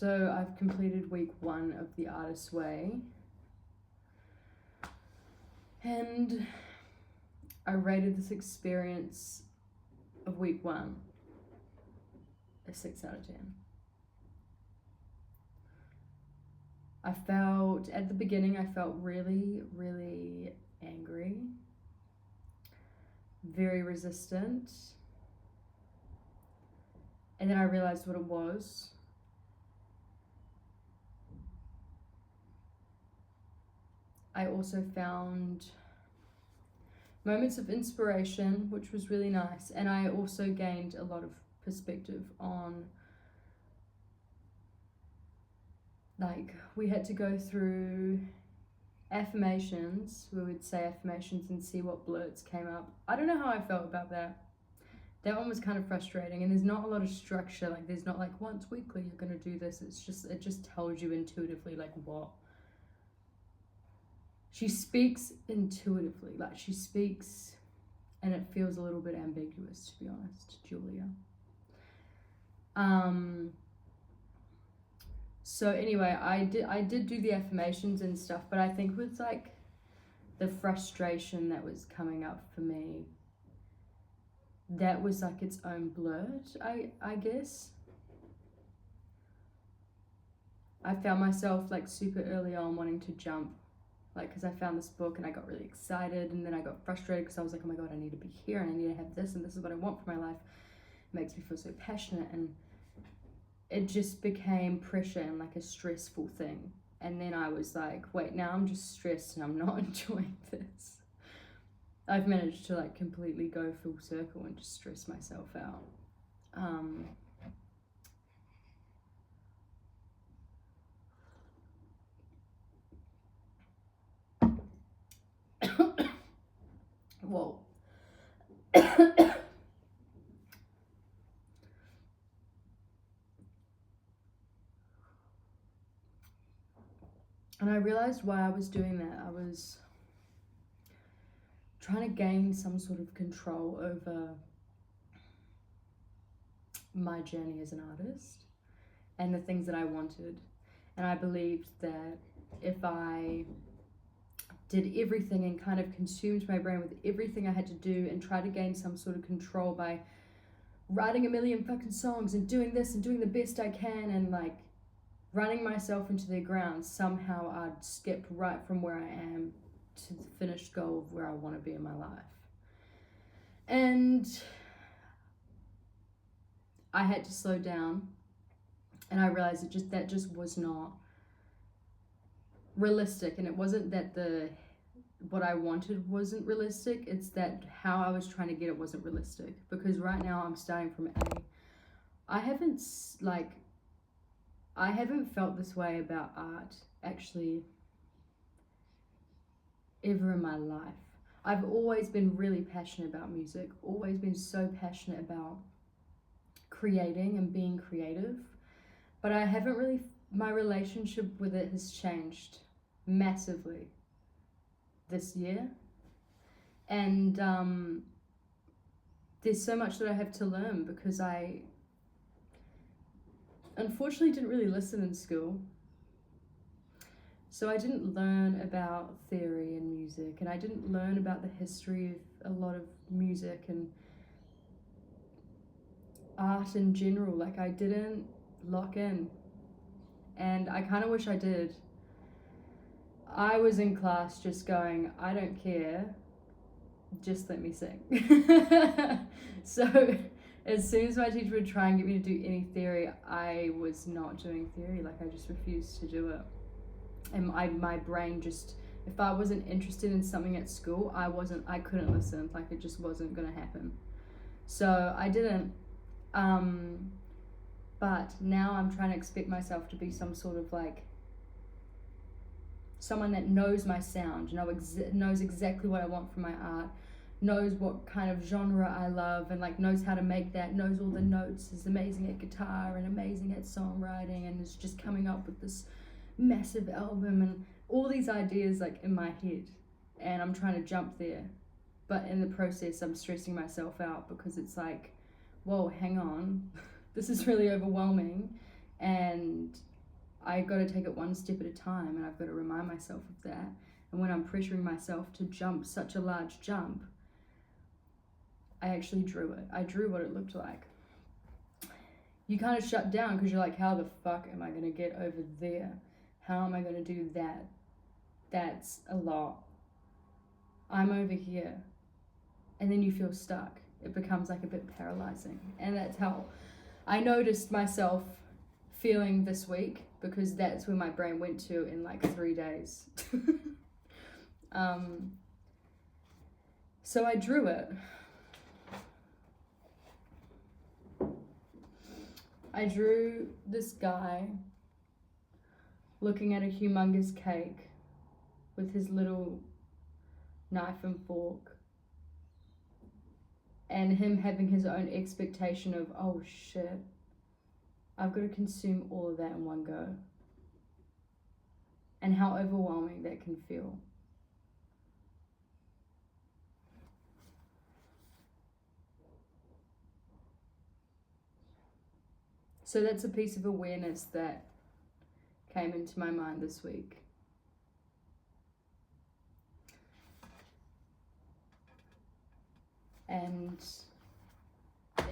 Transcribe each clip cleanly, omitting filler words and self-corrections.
So I've completed week 1 of The Artist's Way. And I rated this experience of week 1 a 6 out of 10. At the beginning, I felt really, really angry, very resistant. And then I realized what it was. I also found moments of inspiration, which was really nice. And I also gained a lot of perspective on, like, we had to go through affirmations. We would say affirmations and see what blurts came up. I don't know how I felt about that. That one was kind of frustrating, and there's not a lot of structure. Like, there's not like once weekly you're gonna do this. It just tells you intuitively like what. She speaks intuitively, like she speaks, and it feels a little bit ambiguous, to be honest, Julia. So anyway, I did do the affirmations and stuff, but I think with like the frustration that was coming up for me, that was like its own blurt, I guess. I found myself like super early on wanting to jump, like, because I found this book and I got really excited, and then I got frustrated because I was like, oh my god, I need to be here and I need to have this, and this is what I want for my life. It makes me feel so passionate, and it just became pressure and like a stressful thing. And then I was like, wait, now I'm just stressed and I'm not enjoying this. I've managed to like completely go full circle and just stress myself out. Whoa. And I realized why I was doing that. I was trying to gain some sort of control over my journey as an artist and the things that I wanted. And I believed that if I did everything and kind of consumed my brain with everything I had to do and try to gain some sort of control by writing a million fucking songs and doing this and doing the best I can and like running myself into the ground, somehow I'd skip right from where I am to the finished goal of where I want to be in my life. And I had to slow down, and I realized that just was not realistic. And it wasn't that what I wanted wasn't realistic, it's that how I was trying to get it wasn't realistic. Because right now I'm starting from A. I haven't felt this way about art actually ever in my life. I've always been really passionate about music, always been so passionate about creating and being creative, but I haven't really, my relationship with it has changed massively this year. And there's so much that I have to learn, because I unfortunately didn't really listen in school. So I didn't learn about theory and music, and I didn't learn about the history of a lot of music and art in general. Like, I didn't lock in, and I kind of wish I did. I was in class just going, I don't care, just let me sing. So as soon as my teacher would try and get me to do any theory, I was not doing theory. Like, I just refused to do it. And my brain just, if I wasn't interested in something at school, I couldn't listen. Like, it just wasn't gonna happen. So I didn't. But now I'm trying to expect myself to be some sort of like someone that knows my sound, knows exactly what I want from my art, knows what kind of genre I love, and like knows how to make that, knows all the notes, is amazing at guitar and amazing at songwriting, and is just coming up with this massive album and all these ideas like in my head, and I'm trying to jump there, but in the process I'm stressing myself out, because it's like, whoa, hang on, this is really overwhelming, and I got to take it one step at a time, and I've got to remind myself of that. And when I'm pressuring myself to jump such a large jump, I actually drew it. I drew what it looked like. You kind of shut down because you're like, how the fuck am I going to get over there? How am I going to do that? That's a lot. I'm over here. And then you feel stuck. It becomes like a bit paralyzing. And that's how I noticed myself feeling this week, because that's where my brain went to in like 3 days. So I drew it. I drew this guy looking at a humongous cake with his little knife and fork, and him having his own expectation of, oh shit, I've got to consume all of that in one go, and how overwhelming that can feel. So that's a piece of awareness that came into my mind this week. And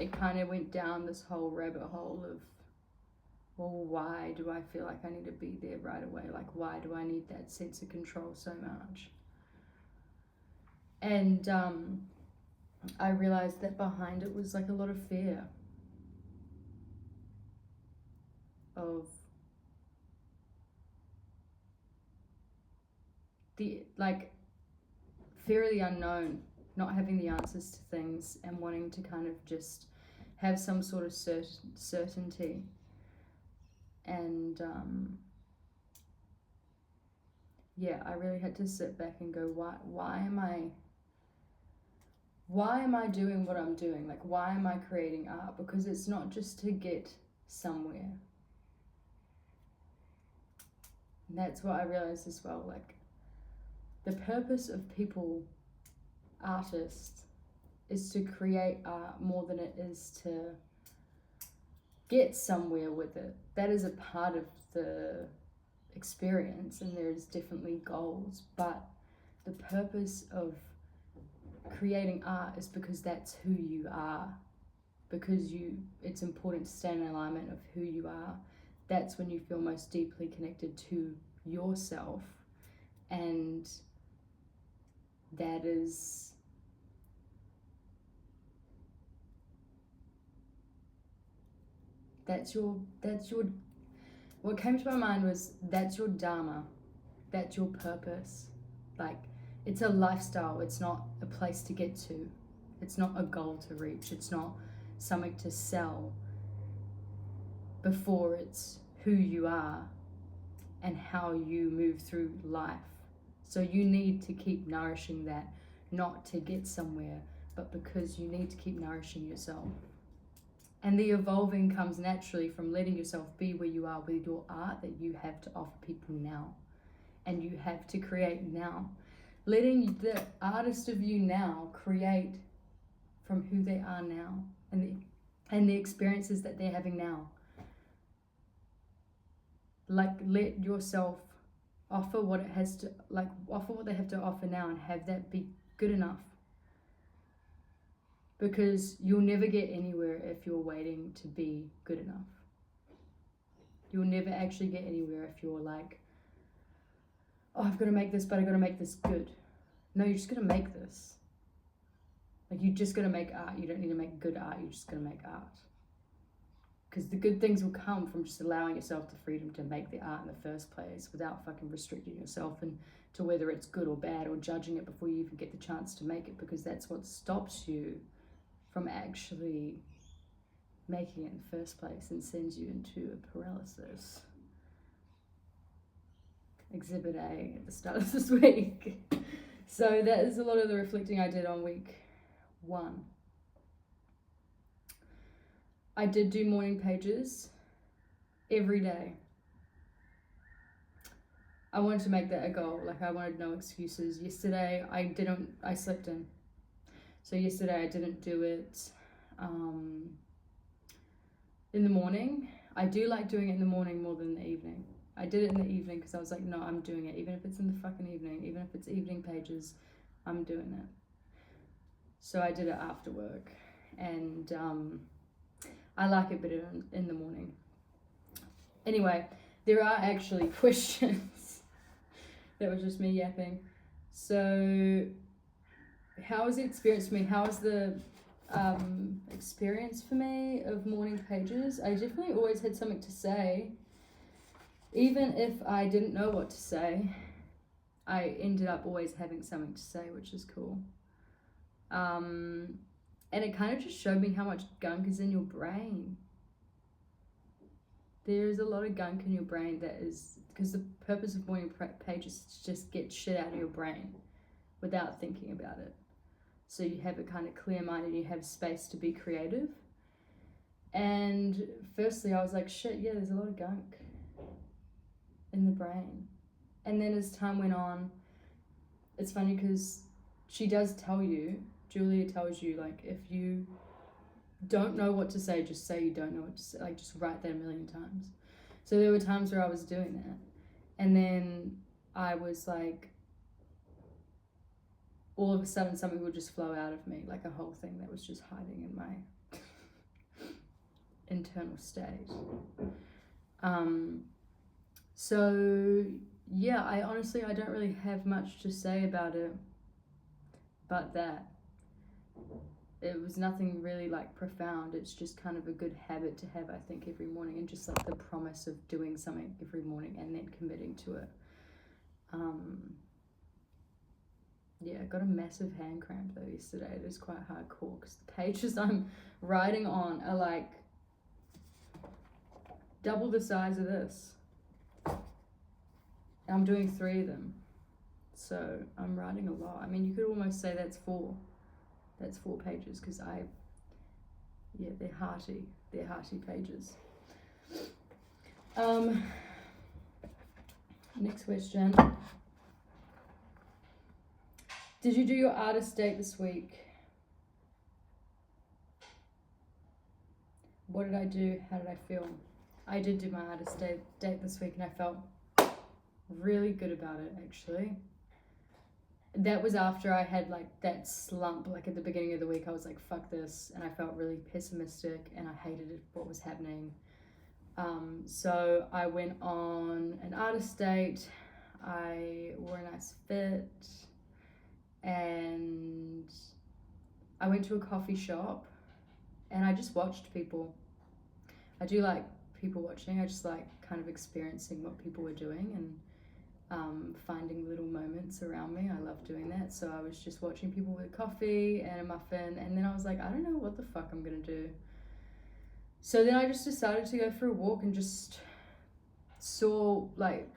it kind of went down this whole rabbit hole of, well, why do I feel like I need to be there right away? Like, why do I need that sense of control so much? And I realized that behind it was like a lot of fear of the, like, fear of the unknown, not having the answers to things and wanting to kind of just have some sort of certainty. And yeah, I really had to sit back and go, why am I doing what I'm doing? Like, why am I creating art? Because it's not just to get somewhere. And that's what I realized as well. Like, the purpose of people, artists, is to create art more than it is to get somewhere with it. That is a part of the experience, and there's definitely goals, but the purpose of creating art is because that's who you are, because it's important to stay in alignment of who you are. That's when you feel most deeply connected to yourself, and that's your what came to my mind was, that's your dharma, that's your purpose. Like, it's a lifestyle, it's not a place to get to, it's not a goal to reach, it's not something to sell before. It's who you are and how you move through life. So you need to keep nourishing that, not to get somewhere, but because you need to keep nourishing yourself. And the evolving comes naturally from letting yourself be where you are with your art that you have to offer people now, and you have to create now. Letting the artist of you now create from who they are now, and the experiences that they're having now. Like, let yourself offer what it has to, like, offer what they have to offer now, and have that be good enough. Because you'll never get anywhere if you're waiting to be good enough. You'll never actually get anywhere if you're like, oh, I've got to make this, but I've got to make this good. No, you're just going to make this. Like, you just got to make art. You don't need to make good art. You're just going to make art. Because the good things will come from just allowing yourself the freedom to make the art in the first place without fucking restricting yourself and to whether it's good or bad, or judging it before you even get the chance to make it, because that's what stops you from actually making it in the first place and sends you into a paralysis. Exhibit A at the start of this week. So that is a lot of the reflecting I did on week 1. I did do morning pages every day. I wanted to make that a goal. Like, I wanted no excuses. Yesterday I slept in. So yesterday I didn't do it in the morning. I do like doing it in the morning more than the evening. I did it in the evening because I was like, no, I'm doing it. Even if it's in the fucking evening, even if it's evening pages, I'm doing it. So I did it after work, and I like it better in the morning. Anyway, there are actually questions. That was just me yapping. So, how was the experience for me? How was the experience for me of morning pages? I definitely always had something to say. Even if I didn't know what to say, I ended up always having something to say, which is cool. And it kind of just showed me how much gunk is in your brain. There's a lot of gunk in your brain that is, because the purpose of morning pages is to just get shit out of your brain without thinking about it. So you have it kind of clear minded, you have space to be creative. And firstly, I was like, shit, yeah, there's a lot of gunk in the brain. And then as time went on, it's funny because she does tell you, Julia tells you, like, if you don't know what to say, just say you don't know what to say. Like, just write that a million times. So there were times where I was doing that. And then I was like, all of a sudden something would just flow out of me, like a whole thing that was just hiding in my internal state. So yeah, I don't really have much to say about it, but that it was nothing really like profound. It's just kind of a good habit to have, I think, every morning, and just like the promise of doing something every morning and then committing to it. Yeah, I got a massive hand cramp though yesterday. It is quite hardcore because the pages I'm writing on are like double the size of this. I'm doing 3 of them. So I'm writing a lot. I mean, you could almost say that's 4. That's 4 pages because they're hearty. They're hearty pages. Next question. Did you do your artist date this week? What did I do? How did I feel? I did do my artist date this week, and I felt really good about it, actually. That was after I had like that slump, like at the beginning of the week. I was like, fuck this, and I felt really pessimistic and I hated what was happening. So I went on an artist date. I wore a nice fit, and I went to a coffee shop and I just watched people. I do like people watching. I just like kind of experiencing what people were doing and finding little moments around me. I love doing that. So I was just watching people with coffee and a muffin, and then I was like, I don't know what the fuck I'm gonna do. So then I just decided to go for a walk and just saw like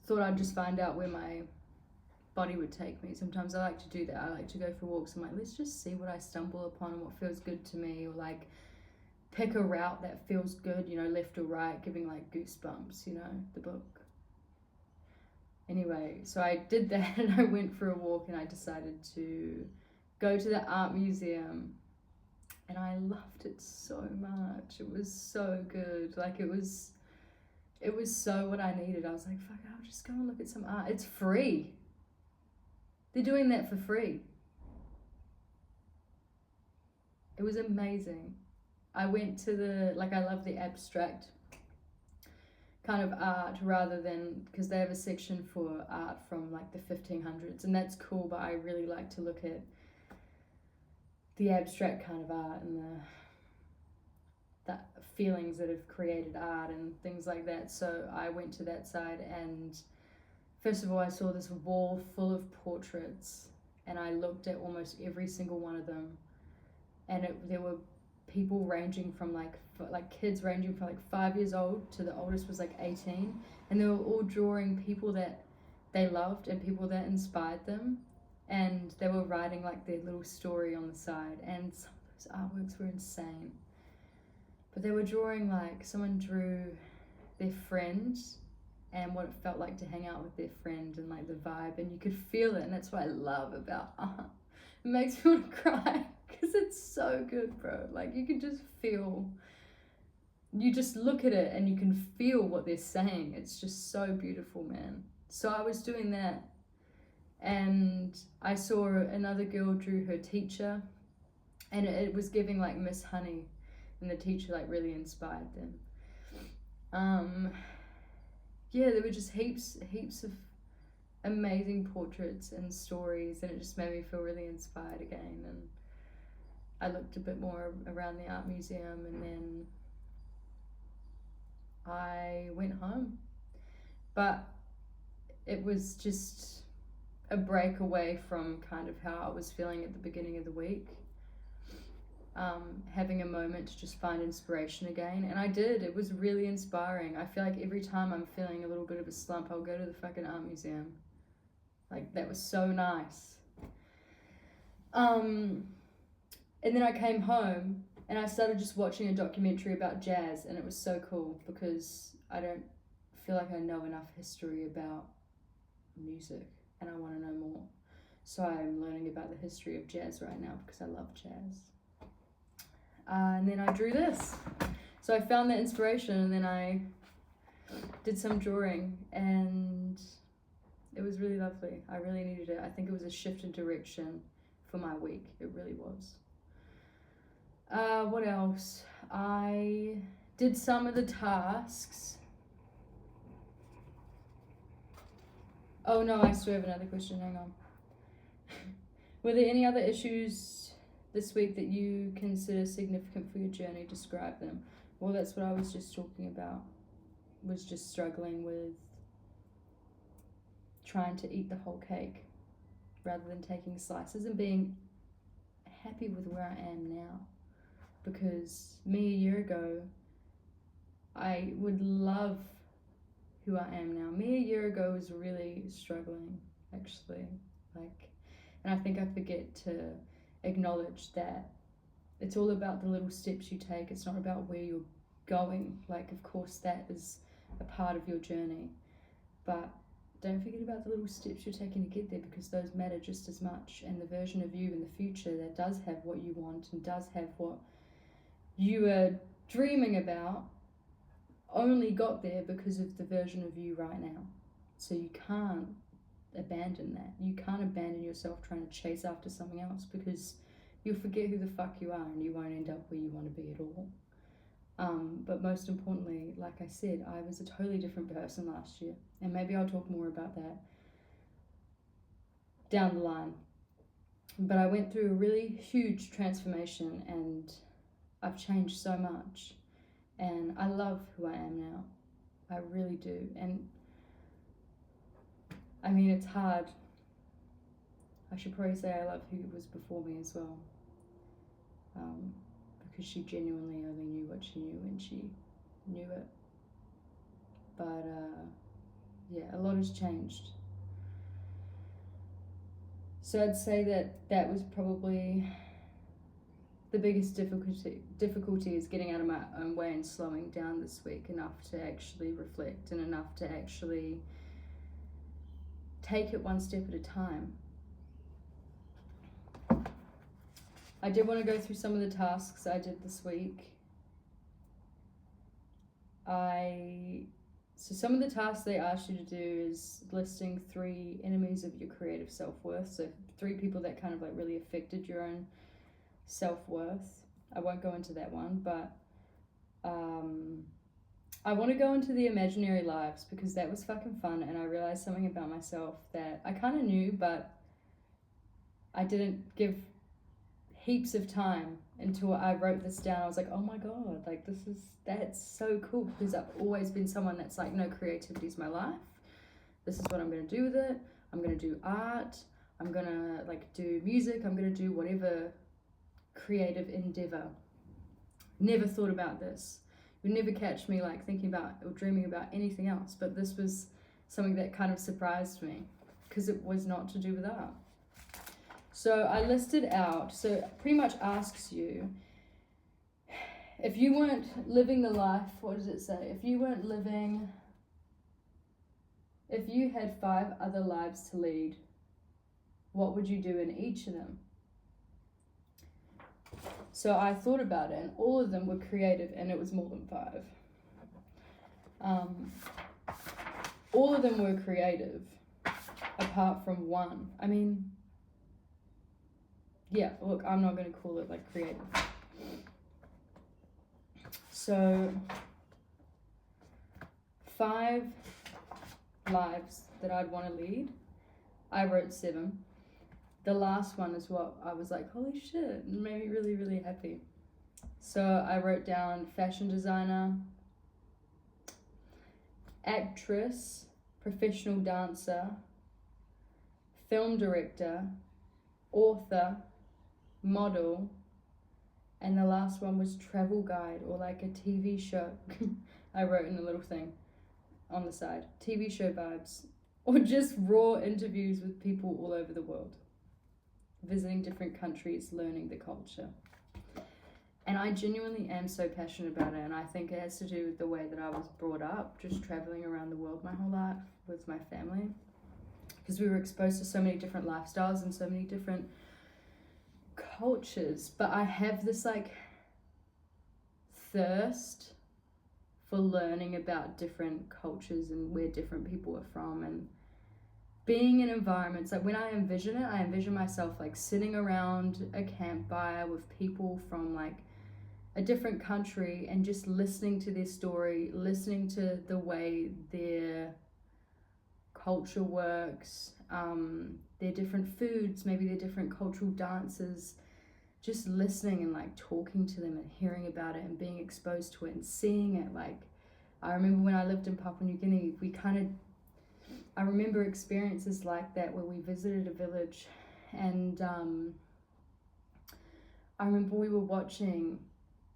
thought I'd just find out where my body would take me. Sometimes I like to do that. I like to go for walks. I'm like, let's just see what I stumble upon and what feels good to me, or like pick a route that feels good, you know, left or right, giving like goosebumps, you know, the book. Anyway, so I did that and I went for a walk and I decided to go to the art museum, and I loved it so much. It was so good. Like it was so what I needed. I was like, fuck, I'll just go and look at some art. It's free. They're doing that for free. It was amazing. I went to I love the abstract kind of art rather than, because they have a section for art from like the 1500s, and that's cool, but I really like to look at the abstract kind of art and the feelings that have created art and things like that. So I went to that side, and first of all I saw this wall full of portraits, and I looked at almost every single one of them, and there were people ranging from like kids ranging from like 5 years old to the oldest was like 18, and they were all drawing people that they loved and people that inspired them, and they were writing like their little story on the side, and some of those artworks were insane. But they were drawing, like someone drew their friend and what it felt like to hang out with their friend and like the vibe, and you could feel it, and that's what I love about art. It makes me want to cry because it's so good, bro. Like you can just feel you just look at it and you can feel what they're saying. It's just so beautiful, man. So I was doing that, and I saw another girl drew her teacher, and it was giving like Miss Honey, and the teacher like really inspired them. Yeah, there were just heaps of amazing portraits and stories, and it just made me feel really inspired again. And I looked a bit more around the art museum, and then I went home. But it was just a break away from kind of how I was feeling at the beginning of the week. Having a moment to just find inspiration again, and I did. It was really inspiring. I feel like every time I'm feeling a little bit of a slump, I'll go to the fucking art museum. Like, that was so nice. And then I came home and I started just watching a documentary about jazz, and it was so cool because I don't feel like I know enough history about music, and I want to know more. So I'm learning about the history of jazz right now because I love jazz. And then I drew this. So I found that inspiration, and then I did some drawing, and it was really lovely. I really needed it. I think it was a shift in direction for my week. It really was. What else? I did some of the tasks. Oh no, I still have another question. Hang on. Were there any other issues this week that you consider significant for your journey? Describe them. Well, that's what I was just talking about. Was just struggling with trying to eat the whole cake rather than taking slices, and being happy with where I am now. Because me a year ago, I would love who I am now. Me a year ago was really struggling, actually. And I think I forget to acknowledge that it's all about the little steps you take. It's not about where you're going. Like, of course, that is a part of your journey, but don't forget about the little steps you're taking to get there, because those matter just as much. And the version of you in the future that does have what you want and does have what you are dreaming about only got there because of the version of you right now. So you can't abandon that. You can't abandon yourself trying to chase after something else, because you'll forget who the fuck you are and you won't end up where you want to be at all. But most importantly, like I said, I was a totally different person last year, and maybe I'll talk more about that down the line. But I went through a really huge transformation, and I've changed so much, and I love who I am now. I really do. And I mean, it's hard. I should probably say I love who was before me as well, because she genuinely only knew what she knew when she knew it. But yeah, a lot has changed. So I'd say that was probably the biggest difficulty is getting out of my own way and slowing down this week enough to actually reflect, and enough to actually take it one step at a time. I did want to go through some of the tasks I did this week. So some of the tasks they asked you to do is listing 3 enemies of your creative self-worth. So 3 people that kind of like really affected your own self-worth. I won't go into that one, but I want to go into the imaginary lives, because that was fucking fun, and I realized something about myself that I kind of knew, but I didn't give heaps of time until I wrote this down. I was like, oh my god, like that's so cool, because I've always been someone that's like, no, creativity is my life. This is what I'm going to do with it. I'm going to do art. I'm going to like do music. I'm going to do whatever creative endeavor. Never thought about this. You'd never catch me like thinking about or dreaming about anything else, but this was something that kind of surprised me, because it was not to do with art. So I listed out, so it pretty much asks you, if you weren't living the life, what does it say? If you had 5 other lives to lead, what would you do in each of them? So I thought about it, and all of them were creative, and it was more than 5. All of them were creative, apart from one. I mean, yeah, look, I'm not going to call it like creative. So 5 lives that I'd want to lead. I wrote 7. The last one is what I was like, holy shit, it made me really, really happy. So I wrote down fashion designer, actress, professional dancer, film director, author, model, and the last one was travel guide, or like a TV show. I wrote in a little thing on the side, TV show vibes, or just raw interviews with people all over the world, visiting different countries, learning the culture. And I genuinely am so passionate about it, and I think it has to do with the way that I was brought up, just traveling around the world my whole life with my family, because we were exposed to so many different lifestyles and so many different cultures. But I have this like thirst for learning about different cultures and where different people are from, and being in environments like when I envision myself like sitting around a campfire with people from like a different country and just listening to their story, listening to the way their culture works, their different foods, maybe their different cultural dances, just listening and like talking to them and hearing about it and being exposed to it and seeing it. Like I remember when I lived in Papua New Guinea, I remember experiences like that where we visited a village, and I remember we were watching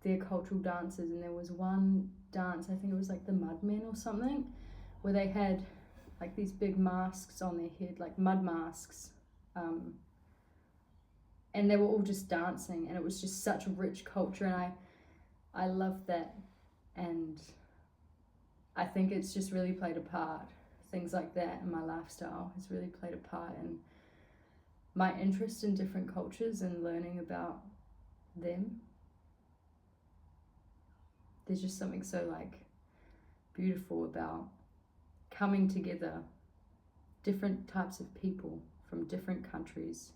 their cultural dances, and there was one dance, I think it was like the Mudmen or something, where they had like these big masks on their head, like mud masks, and they were all just dancing, and it was just such a rich culture, and I loved that, and I think it's just really played a part. Things like that in my lifestyle has really played a part in my interest in different cultures and learning about them. There's just something so like beautiful about coming together, different types of people from different countries,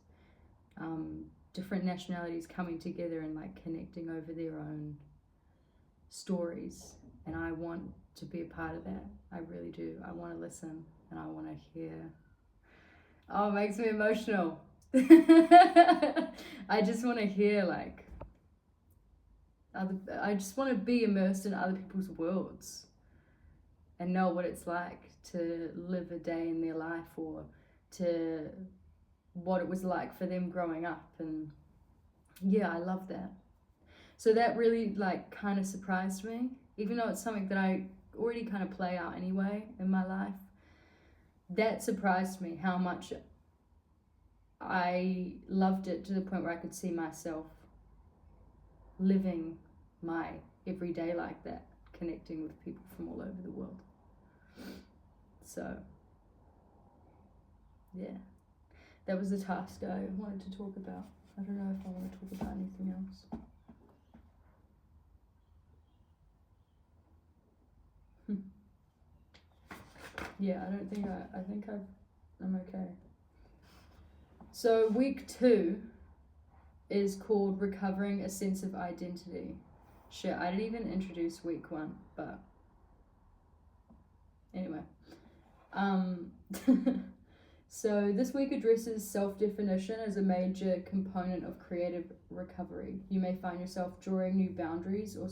different nationalities coming together and like connecting over their own stories. And I want to be a part of that. I really do. I want to listen and I want to hear. Oh, it makes me emotional. I just want to hear like I just want to be immersed in other people's worlds and know what it's like to live a day in their life, or to what it was like for them growing up. And yeah, I love that. So that really like kind of surprised me, even though it's something that I already kind of play out anyway in my life. That surprised me how much I loved it, to the point where I could see myself living my everyday like that, connecting with people from all over the world. So yeah, that was the task I wanted to talk about. I don't know if I want to talk about anything else. Yeah, I think I'm okay. So week 2 is called Recovering a Sense of Identity. Shit, I didn't even introduce week 1, but anyway. So this week addresses self-definition as a major component of creative recovery. You may find yourself drawing new boundaries or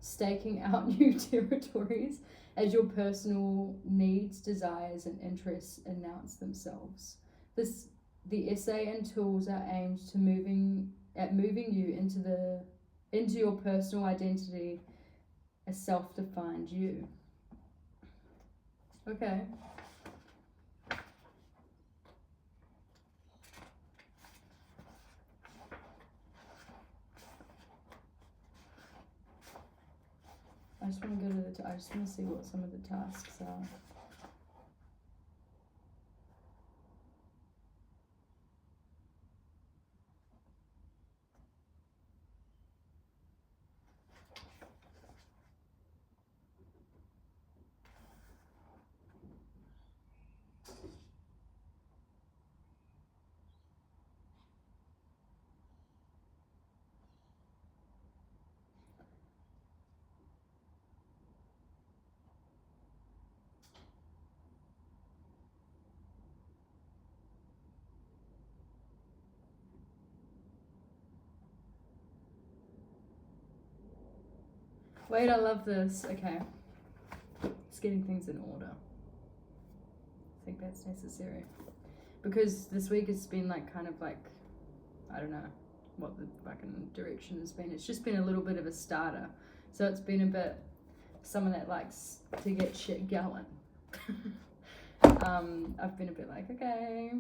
staking out new territories as your personal needs, desires, and interests announce themselves. The essay and tools are aimed to moving you into your personal identity, a self-defined you. Okay. I just want to go to I just want to see what some of the tasks are. Wait, I love this. Okay. It's getting things in order. I think that's necessary. Because this week has been like kind of like, I don't know what the fucking direction has been. It's just been a little bit of a starter. So it's been a bit someone that likes to get shit going. I've been a bit like, okay,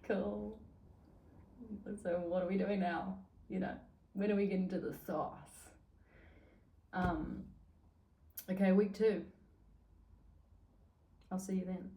cool. So what are we doing now? You know, when are we getting to the sauce? Okay, week 2. I'll see you then.